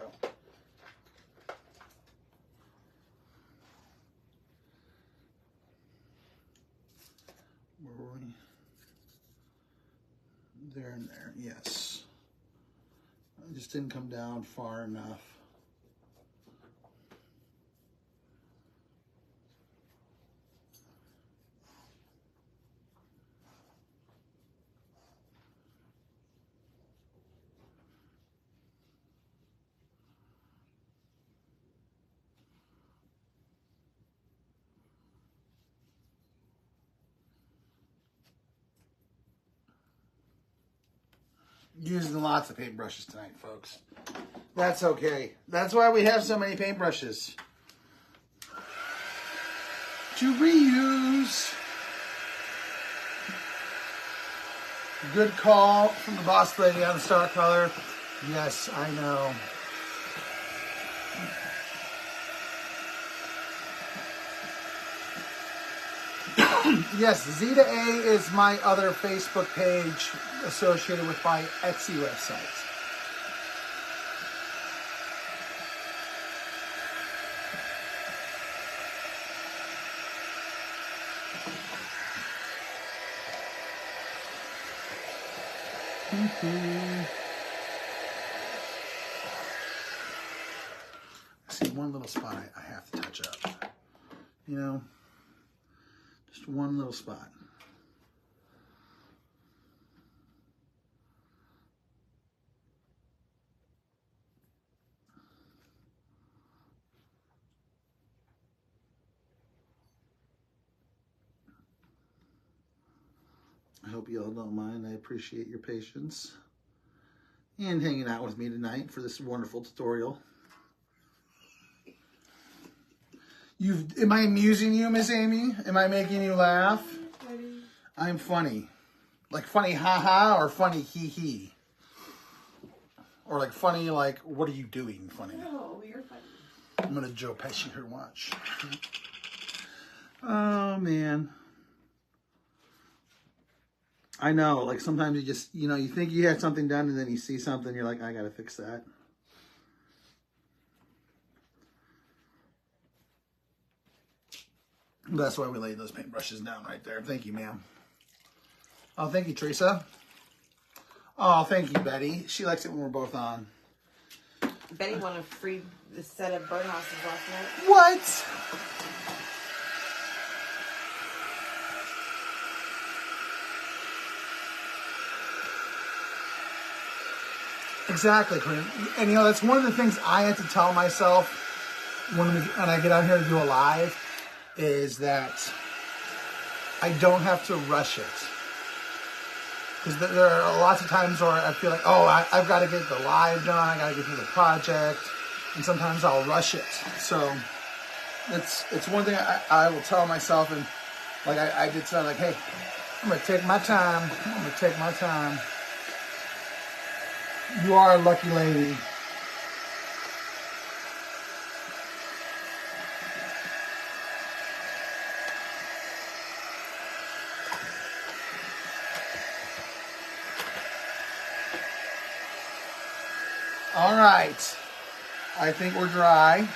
Where were we? There and there, yes. I just didn't come down far enough. Using lots of paintbrushes tonight, folks. That's okay. That's why we have so many paintbrushes. To reuse. Good call from the boss lady on the star color. Yes, I know. Yes, Zeta A is my other Facebook page associated with my Etsy website. I see one little spot I have to touch up. You know? Just one little spot. I hope you all don't mind. I appreciate your patience and hanging out with me tonight for this wonderful tutorial. Am I amusing you, Miss Amy? Am I making you laugh? I'm funny. Like funny ha-ha or funny hee-hee? Or like funny like, what are you doing funny? No, you're funny. I'm going to Joe Pesci her watch. Oh, man. I know, like sometimes you just, you know, you think you had something done and then you see something, you're like, I got to fix that. That's why we laid those paintbrushes down right there. Thank you, ma'am. Oh, thank you, Teresa. Oh, thank you, Betty. She likes it when we're both on. Betty won a free set of birdhouses last night. What? Exactly, Corinne. And that's one of the things I had to tell myself when I get out here to do a live is that I don't have to rush it. Because there are lots of times where I feel like, oh, I've got to get the live done, I got to get through the project, and sometimes I'll rush it. So it's one thing I will tell myself, and like I did say, like, hey, I'm going to take my time. I'm going to take my time. You are a lucky lady. All right. I think we're dry.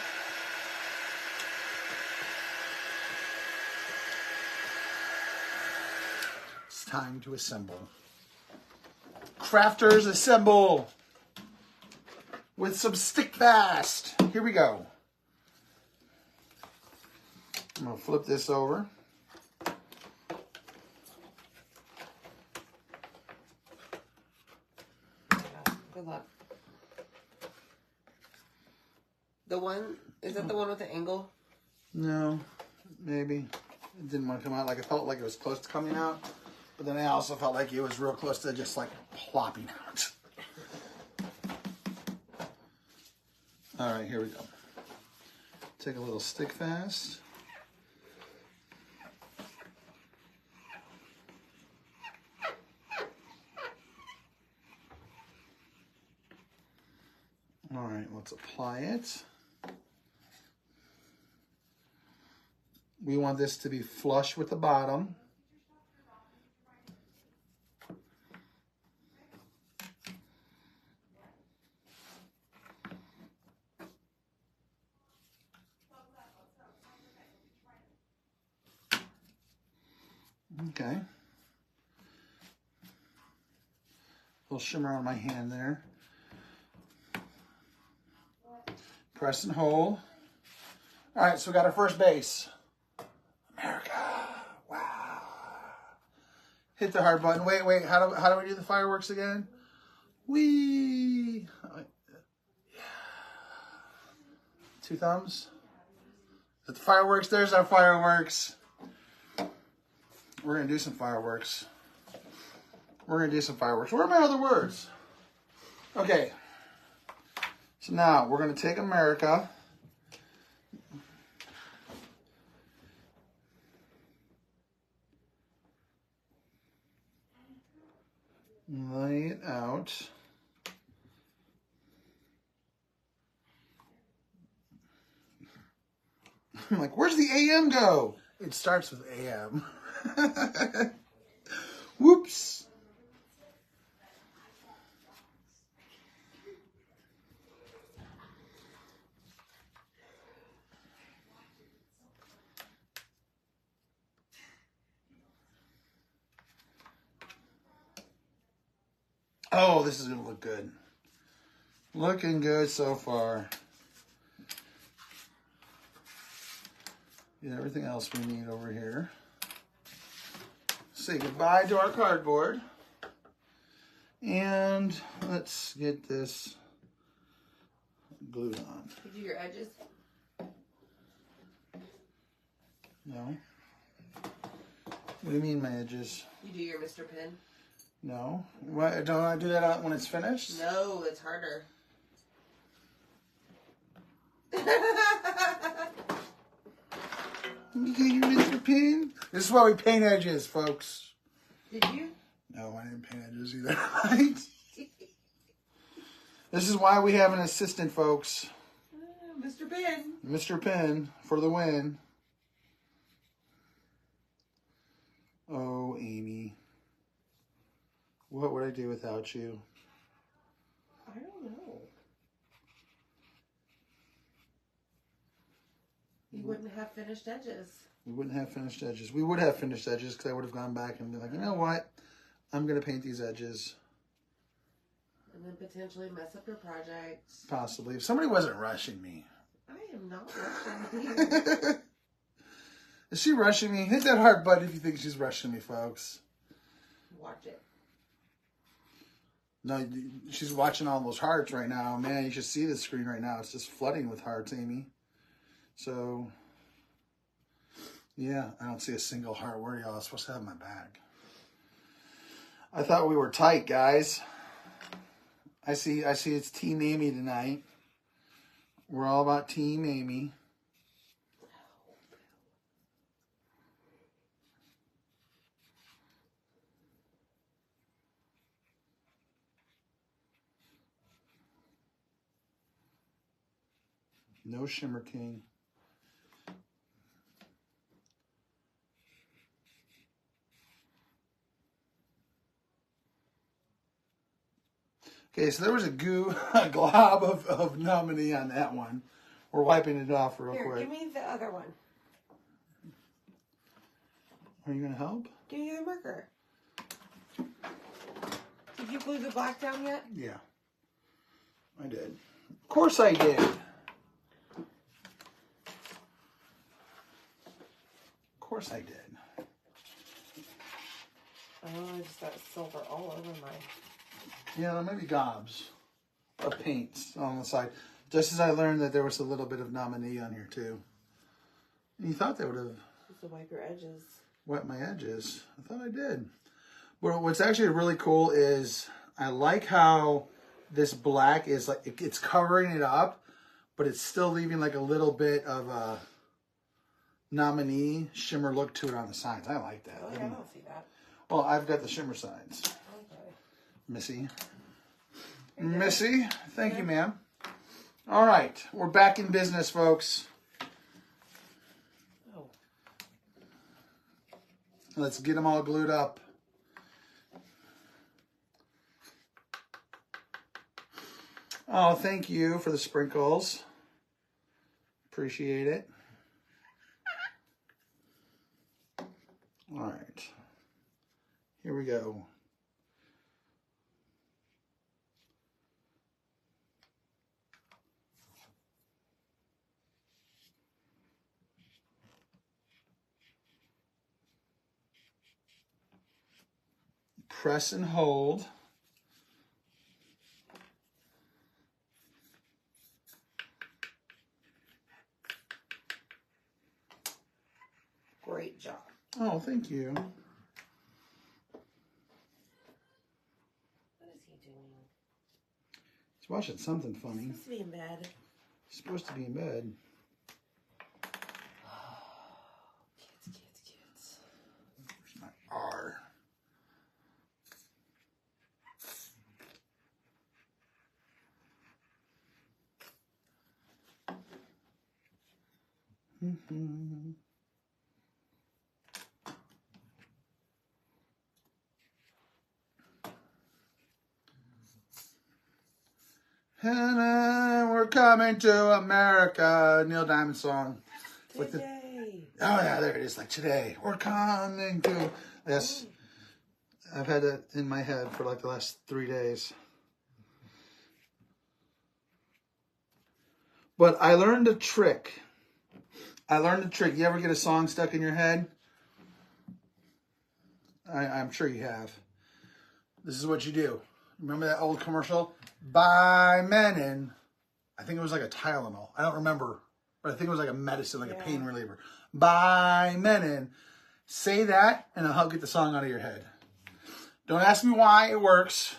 It's time to assemble. Crafters assemble with some stick fast. Here we go. I'm going to flip this over. Good luck. The one, is that the one with the angle? No, maybe. It didn't want to come out. Like, it felt like it was close to coming out. But then I also felt like it was real close to just like plopping out. All right, here we go. Take a little stick fast. All right, let's apply it. We want this to be flush with the bottom. Okay. A little shimmer on my hand there. Press and hold. All right, so we got our first base. America. Wow. Hit the heart button. Wait. How do we do the fireworks again? Whee. Yeah. Two thumbs. Is it the fireworks? There's our fireworks. We're going to do some fireworks. We're going to do some fireworks. Where are my other words? Okay. So now we're going to take America. Lay it out. I'm like, where's the AM go? It starts with AM. Whoops. Oh, this is going to look good. Looking good so far. Get everything else we need over here. Say goodbye to our cardboard. And let's get this glued on. You do your edges? No. What do you mean my edges? You do your Mr. Pin? No. What, don't I do that when it's finished? No, it's harder. You get your Mr. Pin? This is why we paint edges, folks. Did you? No, I didn't paint edges either. Right? This is why we have an assistant, folks. Mr. Pin. Mr. Pin for the win. Oh, Amy. What would I do without you? I don't know. You wouldn't have finished edges. We wouldn't have finished edges. We would have finished edges because I would have gone back and been like, you know what? I'm going to paint these edges. And then potentially mess up your project. Possibly. If somebody wasn't rushing me. I am not rushing you. Is she rushing me? Hit that heart button if you think she's rushing me, folks. Watch it. No, she's watching all those hearts right now. Man, you should see the screen right now. It's just flooding with hearts, Amy. So, yeah, I don't see a single heart. Where are y'all supposed to have my bag? I thought we were tight, guys. I see it's Team Amy tonight. We're all about Team Amy. No Shimmer King. Okay, so there was a glob of nominee on that one. We're wiping it off real Here, quick. give me the other one. Are you going to help? Give me the marker. Did you glue the black down yet? Yeah, I did. Of course I did. Of course I did. Oh, I just got silver all over my... Yeah, there may be gobs of paints on the side. Just as I learned that there was a little bit of nominee on here too. And you thought they would have... Just to wipe your edges. Wet my edges. I thought I did. But what's actually really cool is I like how this black is like, it's covering it up, but it's still leaving like a little bit of a nominee shimmer look to it on the sides. I like that. Oh, yeah, I don't see that. Well, I've got the shimmer sides. Okay. Missy. Missy, thank you, ma'am. All right, we're back in business, folks. Oh. Let's get them all glued up. Oh, thank you for the sprinkles. Appreciate it. All right. Here we go. Press and hold. Great job. Oh, thank you. What is he doing? He's watching something funny. He's supposed to be in bed. He's supposed to be in bed. Kids. Where's my R? Mm-hmm. And we're coming to America. Neil Diamond song. With Today. Oh yeah, there it is. Like today, we're coming to. Yes, I've had that in my head for like the last 3 days. But I learned a trick. You ever get a song stuck in your head? I'm sure you have. This is what you do. Remember that old commercial? By Menon. I think it was like a Tylenol. I don't remember. But I think it was like a medicine, like a pain reliever. By Menon. Say that, and I'll get the song out of your head. Don't ask me why it works.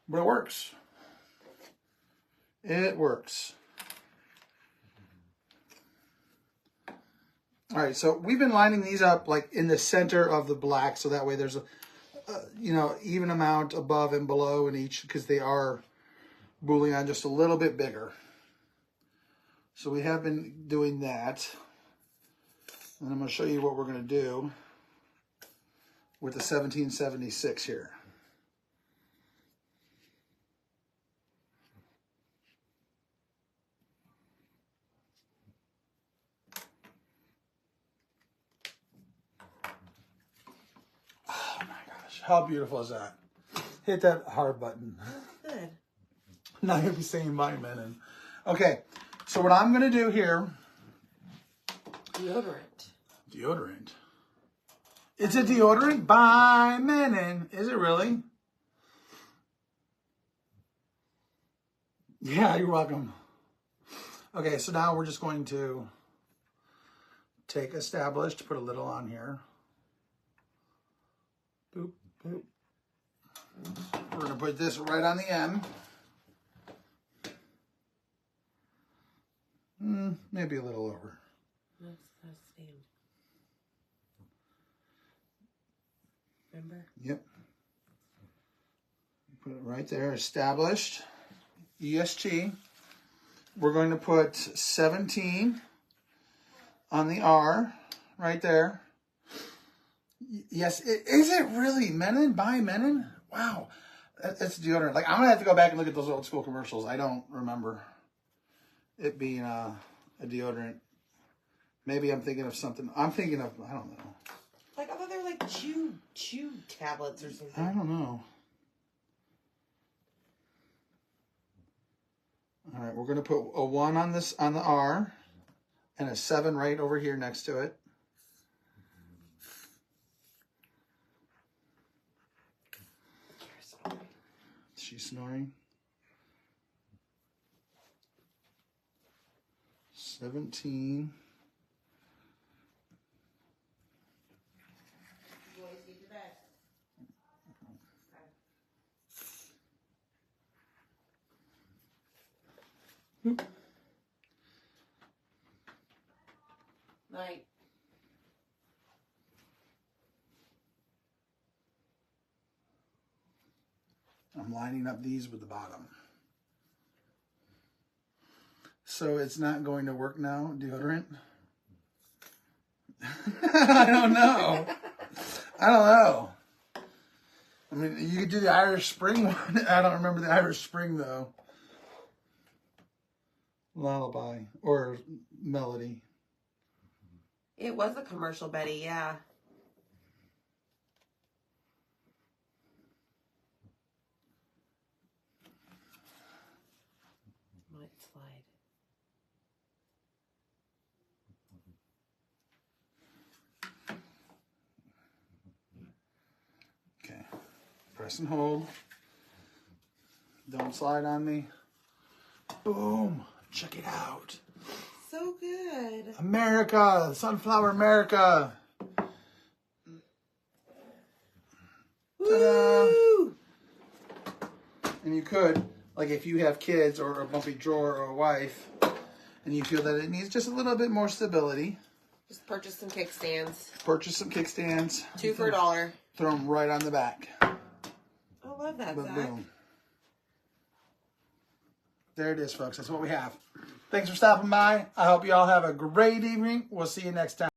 But it works. It works. All right, so we've been lining these up like in the center of the black, so that way there's a even amount above and below in each, because they are bouillon just a little bit bigger. So we have been doing that. And I'm going to show you what we're going to do with the 1776 here. Oh my gosh, how beautiful is that? Hit that heart button. good. Now you'll be saying bye, Menon. Okay, so what I'm going to do here... Deodorant. It's a deodorant by Menon. Is it really? Yeah, you're welcome. Okay, so now we're just going to take Established, put a little on here. Boop, boop. We're going to put this right on the end. Maybe a little over. That's the same. Remember? Yep. Put it right there. Established. ESG. We're going to put 17 on the R right there. Yes, is it really Menon by Menon? Wow. That's deodorant. Like, I'm going to have to go back and look at those old school commercials. I don't remember it being a deodorant. Maybe I'm thinking of something. I'm thinking of, I don't know. Like, I thought they were like chew tablets or something. I don't know. All right, we're going to put a 1 on this on the R and a 7 right over here next to it. She's snoring. 17. Night. I'm lining up these with the bottom. So it's not going to work now, deodorant? I don't know. I don't know. I mean, you could do the Irish Spring one. I don't remember the Irish Spring, though. Lullaby or Melody. It was a commercial, Betty, yeah. Might slide. Okay. Press and hold. Don't slide on me. Boom. Check it out. So good. America. Sunflower America. Ta-da. Woo! And you could, like if you have kids or a bumpy drawer or a wife, and you feel that it needs just a little bit more stability, Just purchase some kickstands. purchase some kickstands. 2 for $1. Throw them right on the back. I love that, But Zach. boom. There it is, folks. That's what we have. Thanks for stopping by. I hope you all have a great evening. We'll see you next time.